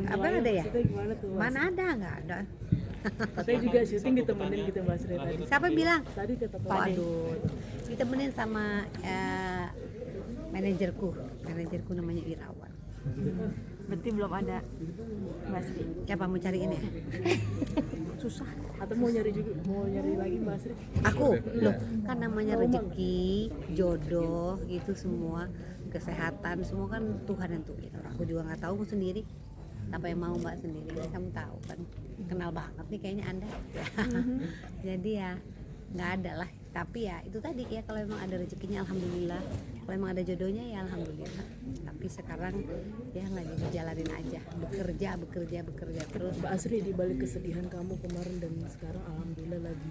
Abang ada ya? Maksudnya gimana tuh, Mas? Mana ada, nggak ada. Katanya juga syuting ditemenin gitu Mbak Sri tadi. Siapa bilang? Tadi kata Pak. Waduh, ditemenin sama manajerku namanya Irawan. Berarti belum ada Mbak Sri. Siapa mau cariin ya? Susah. Atau mau nyari lagi Mbak Sri? Aku, loh, kan namanya rezeki, jodoh, itu semua, kesehatan, semua kan Tuhan yang tentuin. Aku juga nggak tahu sendiri. Apa yang mau Mbak sendiri? Kamu tahu kan, kenal banget nih kayaknya Anda. Jadi ya nggak ada lah. Tapi ya itu tadi ya, kalau memang ada rezekinya alhamdulillah, kalau memang ada jodohnya ya alhamdulillah. Tapi sekarang ya lagi dijalanin aja, bekerja terus. Mbak Asri, di balik kesedihan kamu kemarin dan sekarang alhamdulillah lagi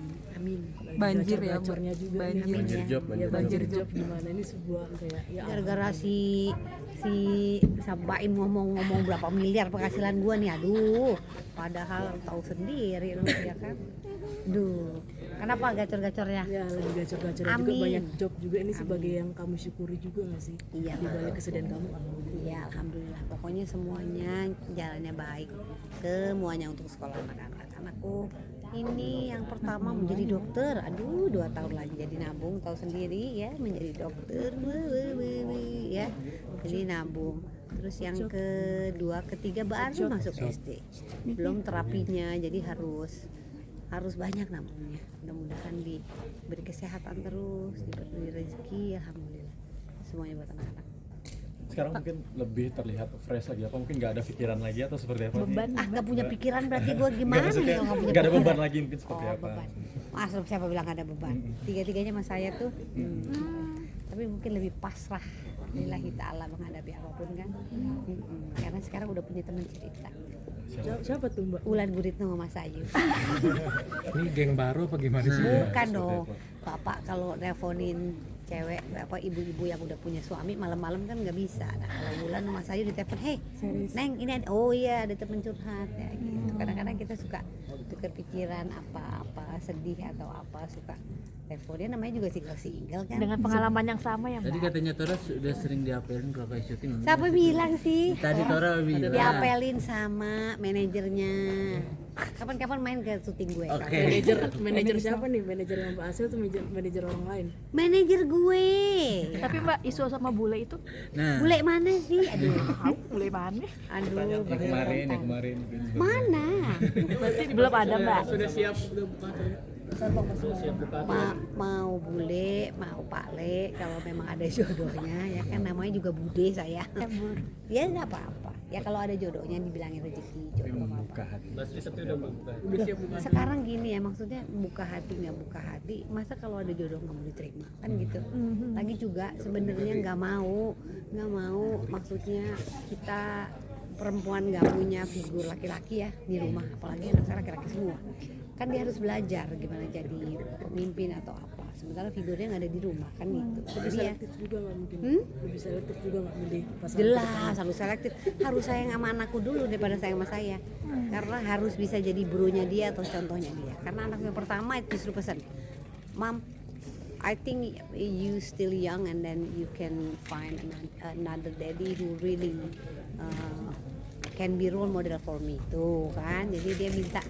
Banjir ya, gacornya juga banjir. nih. Banjir job, Ya, banjir job gimana, ini sebuah kayak ya Gara-gara si Sabaim ngomong berapa miliar penghasilan gua nih, aduh, padahal tahu sendiri lu ya kan. Duh, kenapa gacor-gacornya? ya lagi gacor-gacor juga, Amin. banyak job juga, ini sebagai yang kamu syukuri juga nggak sih? Iya, Di balik kesedihan kamu alhamdulillah. Iya, alhamdulillah. Pokoknya semuanya jalannya baik. Semuanya untuk sekolah anak-anak. Anakku ini yang pertama menjadi dokter. Aduh, 2 tahun lagi jadi nabung, tahu sendiri ya, menjadi dokter. Ya. Jadi nabung. Terus yang kedua, ketiga baru masuk SD. Belum terapinya, jadi harus banyak nabungnya. Mudah-mudahan diberi kesehatan terus, diberi rezeki, alhamdulillah. Semuanya buat anak-anak. Sekarang mungkin lebih terlihat fresh lagi, apa mungkin nggak ada pikiran lagi atau seperti apa? Beban. Gak punya pikiran berarti gue gimana Nggak, maksudnya kalau nggak punya nggak ada pikiran? beban lagi mungkin seperti apa? Beban. Mas, siapa bilang ada beban? Tiga-tiganya sama saya tuh. Tapi mungkin lebih pasrah lillahi ta'ala menghadapi apapun kan. Karena sekarang udah punya teman cerita. Siapa tuh Mbak? Ulan Guritno sama Mas Ayu. Ini geng baru apa gimana sih? Bukan dong. Bapak kalau nelponin cewek apa ibu-ibu yang udah punya suami malam-malam kan nggak bisa. Nah, kalau Ulan sama Mas Ayu ditelepon, "Hei, Neng, ini ada, oh iya ada teman curhat ya gitu." Kadang-kadang kita suka tukar pikiran apa sedih atau apa, suka teleponnya, namanya juga single kan. Dengan pengalaman yang sama ya, Tadi Mbak. katanya Tora sudah sering diapelin kalau kayak syuting. Siapa bilang sih? Tadi Tora bilang. Diapelin sama manajernya. Kapan-kapan main ke syuting gue. Oke. Manajer siapa nih? Manajer yang Mbak Asri atau manajer orang lain? Manajer gue. Tapi Mbak, isu sama bule itu Nah, Bule mana sih? Aduh. bule mana? Aduh. Yang kemarin mungkin. Mana? Berarti belum ada, Mbak. Mau bule, mau pakle, kalau memang ada jodohnya ya kan, namanya juga bude saya. Ya nggak apa-apa. Ya kalau ada jodohnya dibilangin rezeki, jodoh apa. Buka hati. Udah siap bukan? Sekarang gini ya, maksudnya buka hati nggak buka hati, masa kalau ada jodoh nggak mau diterima kan gitu. Lagi juga sebenarnya nggak mau, maksudnya kita perempuan nggak punya figur laki-laki ya di rumah, apalagi anak saya laki-laki semua, kan dia harus belajar gimana jadi pemimpin atau apa, sementara figurnya nggak ada di rumah kan gitu. Lebih Jadi ya selektif juga nggak mungkin? Lebih selektif juga nggak milih pasangan? jelas harus selektif, harus sayang sama anakku dulu daripada sayang sama saya, karena harus bisa jadi burunya dia atau contohnya dia. Karena anak yang pertama itu justru pesan, "Mom, I think you still young and then you can find another daddy who really can be role model for me." Tuh kan, jadi dia minta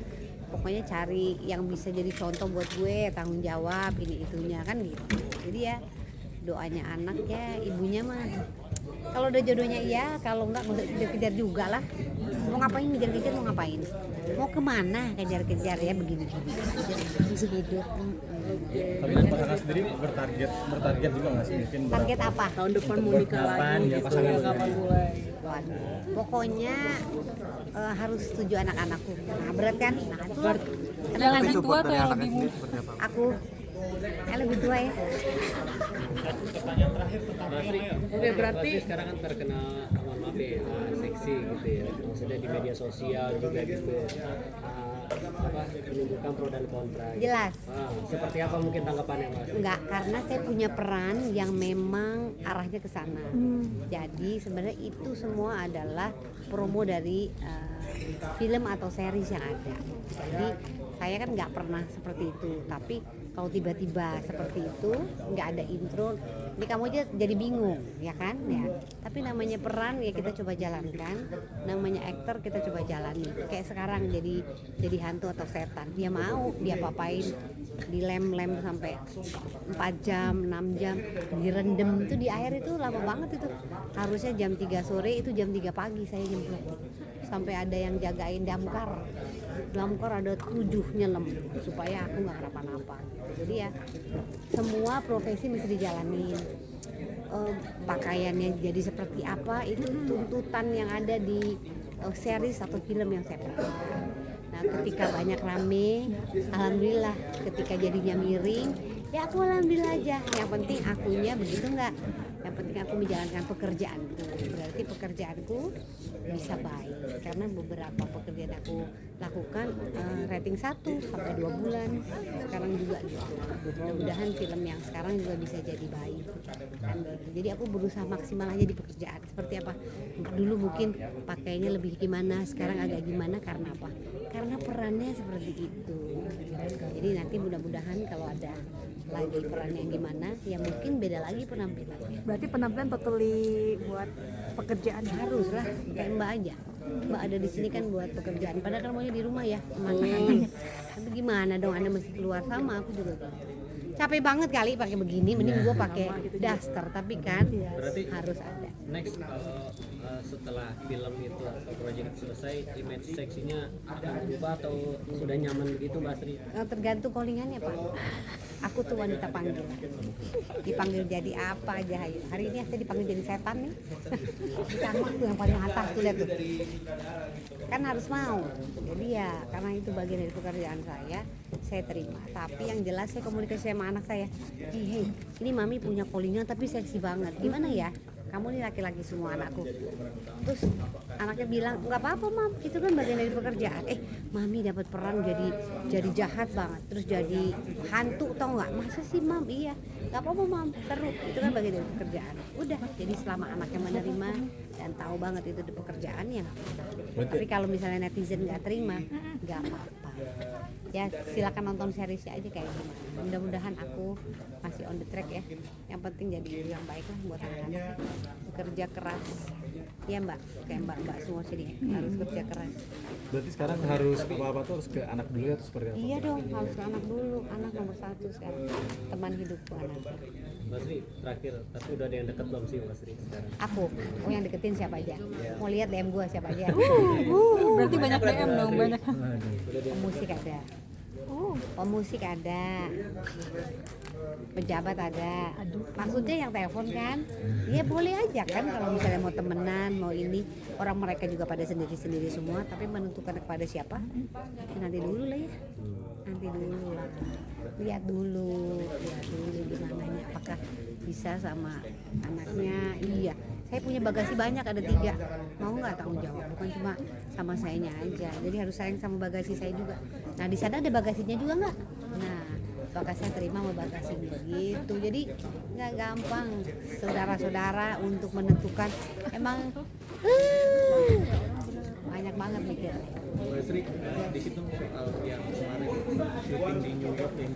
pokoknya cari yang bisa jadi contoh buat gue, tanggung jawab ini itunya kan gitu. Jadi ya doanya anak ya, ibunya mah kalau udah jodohnya iya, kalau enggak nggak usah kejar-kejar juga lah. Mau ngapain kejar-kejar, mau ngapain, mau kemana kejar-kejar ya, begini-gini aja bisa hidup. Tapi untuk pasangan sendiri bertarget juga nggak sih mungkin? Target apa? Tahun depan mau nikah lagi ya, gitu, pasangan kapan mulai? Waduh, pokoknya harus setuju anak-anakku. Nah berat kan? Nah itu Yang lebih tua atau yang lebih muda? aku yang lebih tua ya. Oke, berarti sekarang kan terkenal, mohon maaf ya, seksi gitu ya, maksudnya di media sosial juga gitu, menunjukkan pro dan kontra gitu. Jelas. Seperti apa mungkin tanggapannya Mas? Enggak, karena saya punya peran yang memang arahnya ke sana. Jadi sebenarnya itu semua adalah promo dari film atau series yang ada. Jadi saya kan nggak pernah seperti itu, tapi Kalau tiba-tiba seperti itu nggak ada intro, ini kamu aja jadi bingung ya kan ya. Tapi namanya peran ya kita coba jalankan, namanya aktor kita coba jalani. Kayak sekarang jadi hantu atau setan, dia mau dia papain dilem-lem sampai 4 jam 6 jam direndam itu di air itu lama banget itu. Harusnya jam 3 sore itu jam 3 pagi saya nyemplung. Sampai ada yang jagain damkar ada 7 nyelem supaya aku nggak kenapa-napa. Jadi ya semua profesi mesti dijalanin. Pakaiannya jadi seperti apa itu tuntutan yang ada di series atau film yang saya pernah. Nah ketika banyak rame, alhamdulillah. Ketika jadinya miring, ya aku alhamdulillah aja. Yang penting akunya begitu nggak. Yang penting aku menjalankan pekerjaanku. Berarti pekerjaanku bisa baik. Karena beberapa pekerjaan aku lakukan rating 1 sampai 2 bulan. Sekarang juga gitu. Mudah-mudahan film yang sekarang juga bisa jadi baik. Jadi aku berusaha maksimal aja di pekerjaan. Seperti apa? Dulu mungkin pakainya lebih gimana, sekarang agak gimana karena apa? Karena perannya seperti itu. Jadi nanti mudah-mudahan kalau ada lagi perannya gimana, ya mungkin beda lagi penampilannya. Berarti penampilan totally buat pekerjaan. Harus lah, kayak Mbak aja. Mbak ada di sini kan buat pekerjaan. Padahal kan maunya di rumah ya, masak-masak. Tapi gimana dong, Anda mesti keluar sama aku juga gitu. Capek banget kali pakai begini, mending gue pakai daster. Tapi kan Berarti harus ada. next setelah film itu atau proyek itu selesai, image seksinya akan berubah atau sudah nyaman begitu Mbak Sri? Tergantung callingannya Pak. Aku tuh wanita panggil. Dipanggil jadi apa aja. Hari ini saya dipanggil jadi setan nih. Sama tuh yang paling atas tuh lihat tuh. Kan harus mau. Jadi ya karena itu bagian dari pekerjaan saya terima. Tapi yang jelas saya komunikasi sama anak saya. Hei, ini mami punya callingan tapi seksi banget. Gimana ya? Kamu nih laki-laki semua anakku. Terus anaknya bilang nggak apa-apa mam, itu kan bagian dari pekerjaan. Mami dapat peran jadi jahat banget, terus jadi hantu tau nggak? Masa sih mam? Iya, nggak apa-apa mam, seru. Itu kan bagian dari pekerjaan. Udah, jadi selama anaknya menerima dan tahu banget itu di pekerjaan ya. Tapi kalau misalnya netizen nggak terima, nggak apa-apa. Ya silakan nonton seriesnya aja kayak gimana. Mudah-mudahan aku masih on the track ya. Yang penting jadi ibu yang baik lah buat anak-anak. Bekerja keras. Ya mbak, kayak mbak semua sini harus kerja keras. Berarti sekarang harus apa-apa tuh harus ke anak dulu atau seperti apa? Iya dong, harus ke anak dulu. Anak nomor 1 sekarang. Teman hidupku anak. Mbak Sri, terakhir, tapi udah ada yang deket belum sih Mbak Sri sekarang? Aku, yang deketin siapa aja. Mau lihat DM gua siapa aja. Berarti banyak DM dong, banyak. Pemusik ada. Pemusik ada. Pejabat ada. Maksudnya yang telepon kan? Iya boleh aja kan kalau misalnya mau temenan, mau ini. Orang mereka juga pada sendiri-sendiri semua, tapi menentukan kepada siapa? Nanti dulu lah ya. Nanti dulu lah. Lihat dulu gimana nya, apakah bisa sama anaknya. Iya, saya punya bagasi banyak, ada 3. Mau nggak tanggung jawab? Bukan cuma sama sayanya aja. Jadi harus sayang sama bagasi saya juga. Nah di sana ada bagasinya juga nggak? Nah bagasinya terima sama bagasi begitu. Jadi nggak gampang saudara-saudara untuk menentukan. Emang banyak banget mikirnya. Mbak Sri, dikit dong soal yang kemarin syuting di New York yang